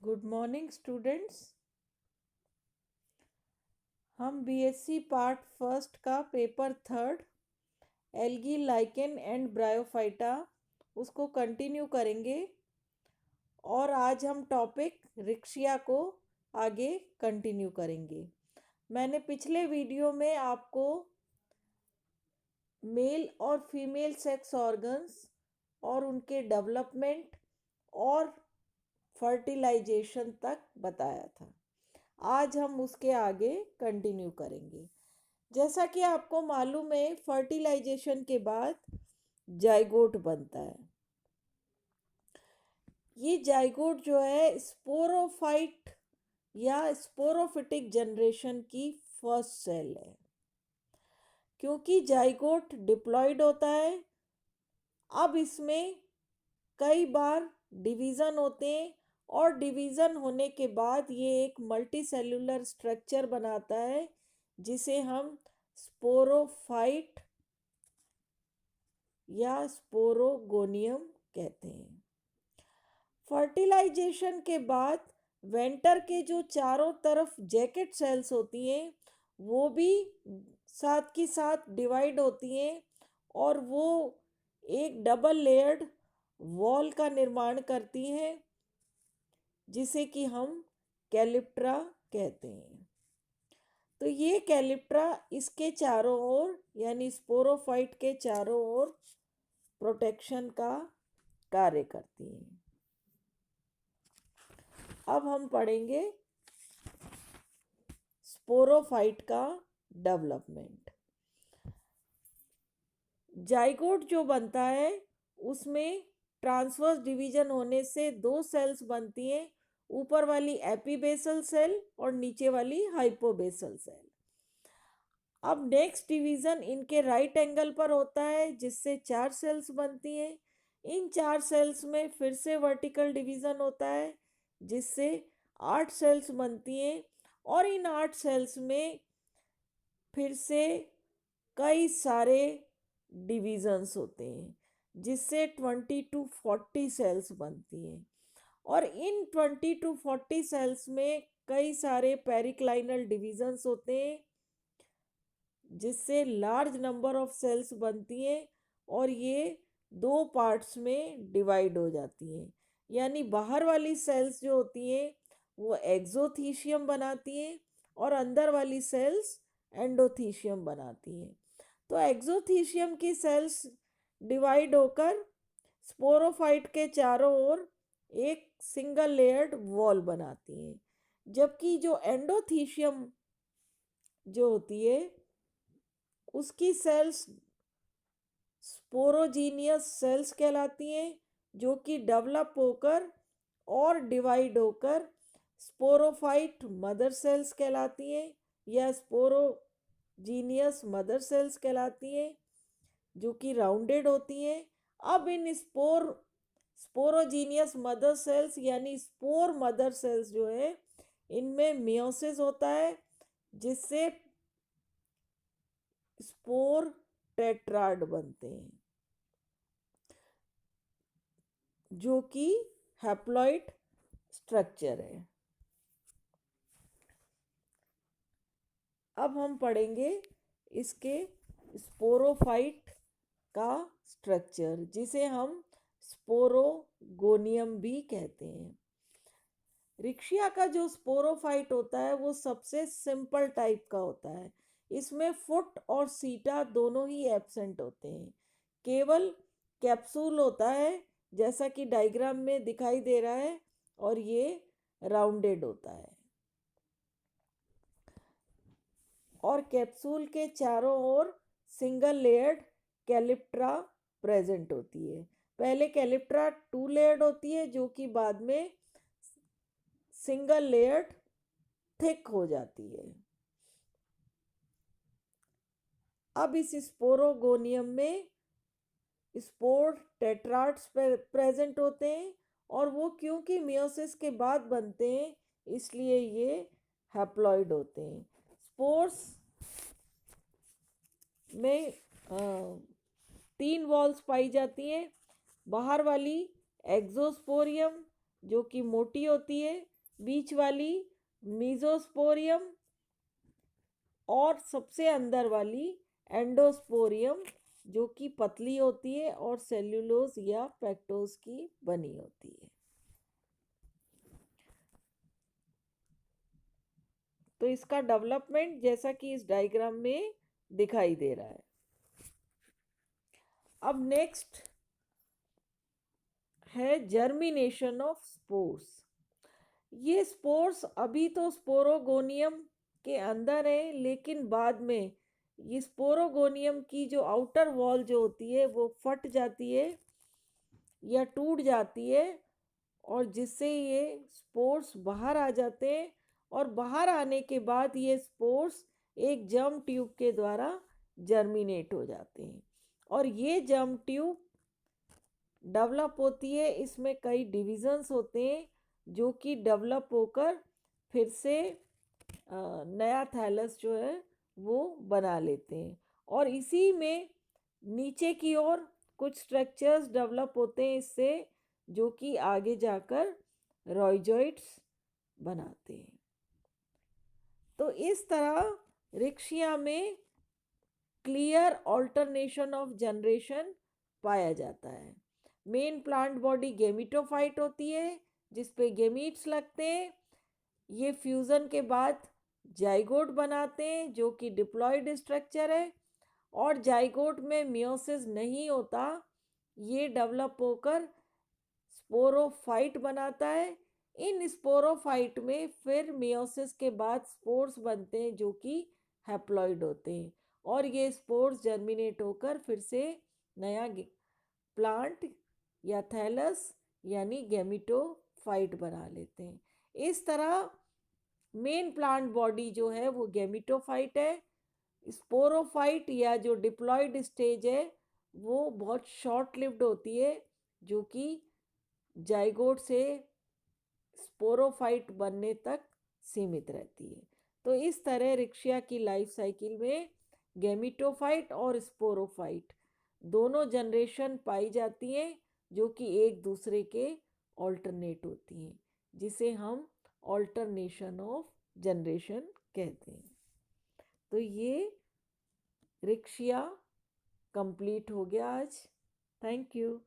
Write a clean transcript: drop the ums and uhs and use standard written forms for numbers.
Good morning students. हम BSc part first का paper third algae lichen and bryophyta उसको continue करेंगे और आज हम टॉपिक रिक्शिया को आगे कंटिन्यू करेंगे। मैंने पिछले वीडियो में आपको मेल और फीमेल सेक्स ऑर्गन्स और उनके डेवलपमेंट और फर्टिलाइजेशन तक बताया था। आज हम उसके आगे कंटिन्यू करेंगे। जैसा कि आपको मालूम है, फर्टिलाइजेशन के बाद जाइगोट बनता है। ये जाइगोट जो है स्पोरोफाइट या स्पोरोफिटिक जनरेशन की फर्स्ट सेल है। क्योंकि जाइगोट डिप्लॉयड होता है, अब इसमें कई बार डिवीज़न होते हैं और डिवीज़न होने के बाद ये एक मल्टी सेलुलर स्ट्रक्चर बनाता है जिसे हम स्पोरोफाइट या स्पोरोगोनियम कहते हैं। फर्टिलाइजेशन के बाद वेंटर के जो चारों तरफ जैकेट सेल्स होती हैं वो भी साथ के साथ डिवाइड होती हैं और वो एक डबल लेयर्ड वॉल का निर्माण करती हैं जिसे कि हम कैलिप्ट्रा कहते हैं। तो ये कैलिप्ट्रा इसके चारों ओर यानी स्पोरोफाइट के चारों ओर प्रोटेक्शन का कार्य करती हैं। अब हम पढ़ेंगे स्पोरोफाइट का डेवलपमेंट। जाइगोट जो बनता है उसमें ट्रांसवर्स डिवीजन होने से दो सेल्स बनती हैं, ऊपर वाली एपीबेसल सेल और नीचे वाली हाइपोबेसल सेल। अब नेक्स्ट डिवीजन इनके राइट एंगल पर होता है जिससे चार सेल्स बनती हैं। इन चार सेल्स में फिर से वर्टिकल डिवीजन होता है जिससे 8 सेल्स बनती हैं और इन 8 सेल्स में फिर से कई सारे डिवीजन्स होते हैं जिससे 20 to 40 सेल्स बनती हैं और इन 20 to 40 सेल्स में कई सारे पेरिक्लाइनल डिवीजन्स होते हैं जिससे लार्ज नंबर ऑफ सेल्स बनती हैं और ये दो पार्ट्स में डिवाइड हो जाती हैं। यानी बाहर वाली सेल्स जो होती हैं वो एक्सोथीशियम बनाती हैं और अंदर वाली सेल्स एंडोथीशियम बनाती हैं। तो एक्सोथीशियम की सेल्स डिवाइड होकर स्पोरोफाइट के चारों ओर एक सिंगल लेयर्ड वॉल बनाती हैं, जबकि जो एंडोथीशियम जो होती है उसकी सेल्स स्पोरोजीनियस सेल्स कहलाती हैं जो कि डेवलप होकर और डिवाइड होकर स्पोरोफाइट मदर सेल्स कहलाती हैं या स्पोरोजीनियस मदर सेल्स कहलाती हैं जो कि राउंडेड होती हैं। अब इन स्पोरोजीनियस मदर सेल्स यानी स्पोर मदर सेल्स जो है इनमें मियोसिस होता है जिससे स्पोर टेट्राड बनते हैं जो कि हैप्लॉइड स्ट्रक्चर है। अब हम पढ़ेंगे इसके स्पोरोफाइट का स्ट्रक्चर जिसे हम स्पोरोगोनियम भी कहते हैं। रिक्शिया का जो स्पोरोफाइट होता है वो सबसे सिंपल टाइप का होता है। इसमें फुट और सीटा दोनों ही एब्सेंट होते हैं, केवल कैप्सूल होता है जैसा कि डायग्राम में दिखाई दे रहा है और ये राउंडेड होता है और कैप्सूल के चारों ओर सिंगल लेयर्ड कैलिप्ट्रा प्रेजेंट होती है। पहले कैलिप्ट्रा 2 लेयर्ड होती है जो कि बाद में सिंगल लेयर्ड थिक हो जाती है। अब इस स्पोरोगोनियम में स्पोर टेट्राड्स प्रेजेंट होते हैं और वो क्योंकि मियोसिस के बाद बनते हैं इसलिए ये हैप्लॉइड होते हैं। स्पोर्स में 3 वॉल्स पाई जाती हैं। बाहर वाली एक्सोस्पोरियम जो कि मोटी होती है बीच वाली मीजोस्पोरियम और सबसे अंदर वाली एंडोस्पोरियम, जो कि पतली होती है और सेल्यूलोज या पेक्टोज की बनी होती है। तो इसका डेवलपमेंट जैसा कि इस डायग्राम में दिखाई दे रहा है। अब नेक्स्ट है जर्मिनेशन ऑफ स्पोर्स। ये स्पोर्स अभी तो स्पोरोगोनियम के अंदर है, लेकिन बाद में ये स्पोरोगोनियम की जो आउटर वॉल जो होती है वो फट जाती है या टूट जाती है, और जिससे ये स्पोर्स बाहर आ जाते हैं। और बाहर आने के बाद ये स्पोर्स एक जर्म ट्यूब के द्वारा जर्मिनेट हो जाते हैं, और ये जर्म ट्यूब डेवलप होती है। इसमें कई डिविजन्स होते हैं जो कि डेवलप होकर फिर से नया थैलस जो है वो बना लेते हैं। और इसी में नीचे की ओर कुछ स्ट्रक्चर्स डेवलप होते हैं इससे, जो कि आगे जाकर रॉयजॉइड्स बनाते हैं। तो इस तरह रिक्शिया में क्लियर ऑल्टरनेशन ऑफ जनरेशन पाया जाता है। मेन प्लांट बॉडी गेमिटोफाइट होती है, जिसपे गेमीट्स लगते हैं। ये फ्यूज़न के बाद जाइगोट बनाते हैं, जो कि डिप्लॉयड स्ट्रक्चर है। और जाइगोट में मियोसिस नहीं होता, ये डेवलप होकर स्पोरोफाइट बनाता है। इन स्पोरोफाइट में फिर मियोसिस के बाद स्पोर्स बनते हैं, जो कि हैप्लॉइड होते हैं, और ये स्पोर्स जर्मिनेट होकर फिर से नया प्लांट या थैलस यानी गैमिटोफाइट बना लेते हैं। इस तरह मेन प्लांट बॉडी जो है वो गैमिटोफाइट है। स्पोरोफाइट या जो डिप्लॉयड स्टेज है वो बहुत शॉर्ट लिव्ड होती है, जो कि जाइगोट से स्पोरोफाइट बनने तक सीमित रहती है। तो इस तरह रिक्शिया की लाइफ साइकिल में गैमिटोफाइट और स्पोरोफाइट दोनों जनरेशन पाई जाती हैं, जो कि एक दूसरे के ऑल्टरनेट होती हैं, जिसे हम ऑल्टरनेशन ऑफ जनरेशन कहते हैं। तो ये रिक्शिया कंप्लीट हो गया आज। Thank you.